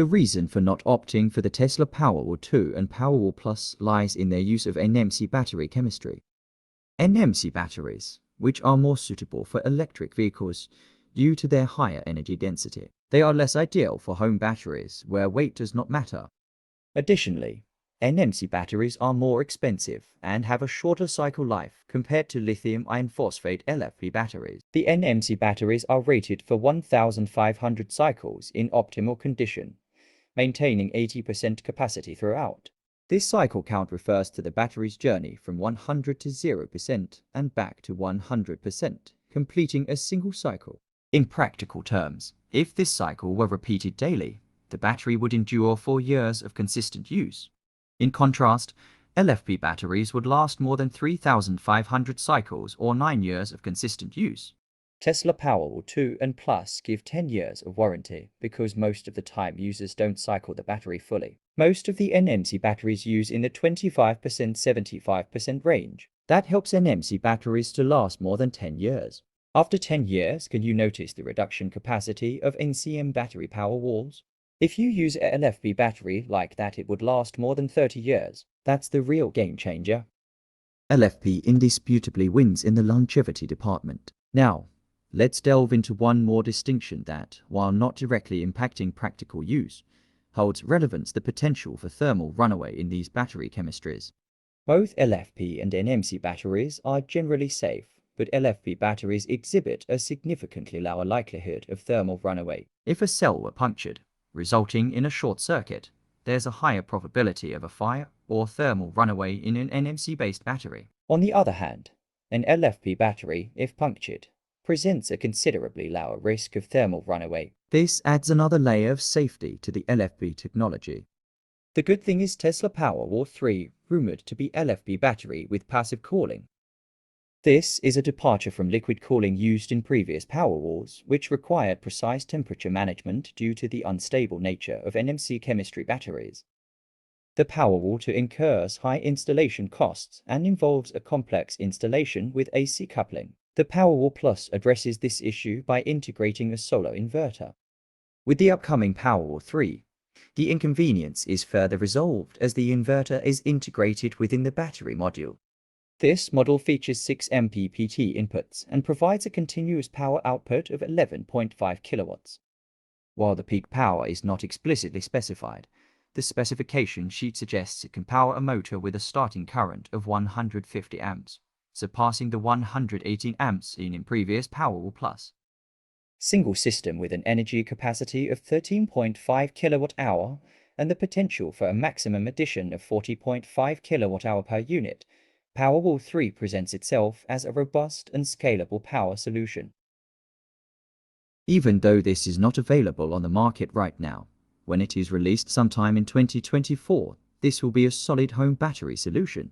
The reason for not opting for the Tesla Powerwall 2 and Powerwall Plus lies in their use of NMC battery chemistry. NMC batteries, which are more suitable for electric vehicles due to their higher energy density. They are less ideal for home batteries where weight does not matter. Additionally, NMC batteries are more expensive and have a shorter cycle life compared to lithium iron phosphate LFP batteries. The NMC batteries are rated for 1,500 cycles in optimal condition, maintaining 80% capacity throughout. This cycle count refers to the battery's journey from 100 to 0% and back to 100%, completing a single cycle. In practical terms, if this cycle were repeated daily, the battery would endure 4 years of consistent use. In contrast, LFP batteries would last more than 3,500 cycles or 9 years of consistent use. Tesla Powerwall 2 and Plus give 10 years of warranty because most of the time users don't cycle the battery fully. Most of the NMC batteries use in the 25%-75% range. That helps NMC batteries to last more than 10 years. After 10 years, can you notice the reduction capacity of NCM battery Powerwalls? If you use a LFP battery like that, it would last more than 30 years. That's the real game changer. LFP indisputably wins in the longevity department. Now, let's delve into one more distinction that, while not directly impacting practical use, holds relevance: the potential for thermal runaway in these battery chemistries. Both LFP and NMC batteries are generally safe, but LFP batteries exhibit a significantly lower likelihood of thermal runaway. If a cell were punctured, resulting in a short circuit, there's a higher probability of a fire or thermal runaway in an NMC-based battery. On the other hand, an LFP battery, if punctured, presents a considerably lower risk of thermal runaway. This adds another layer of safety to the LFP technology. The good thing is Tesla Powerwall 3, rumored to be LFP battery with passive cooling. This is a departure from liquid cooling used in previous Powerwalls, which required precise temperature management due to the unstable nature of NMC chemistry batteries. The Powerwall 2 incurs high installation costs and involves a complex installation with AC coupling. The Powerwall Plus addresses this issue by integrating a solar inverter. With the upcoming Powerwall 3, the inconvenience is further resolved as the inverter is integrated within the battery module. This model features 6 MPPT inputs and provides a continuous power output of 11.5 kilowatts. While the peak power is not explicitly specified, the specification sheet suggests it can power a motor with a starting current of 150 amps, surpassing the 118 amps seen in previous Powerwall Plus. Single system with an energy capacity of 13.5 kilowatt-hour and the potential for a maximum addition of 40.5 kilowatt-hour per unit, Powerwall 3 presents itself as a robust and scalable power solution. Even though this is not available on the market right now, when it is released sometime in 2024, this will be a solid home battery solution.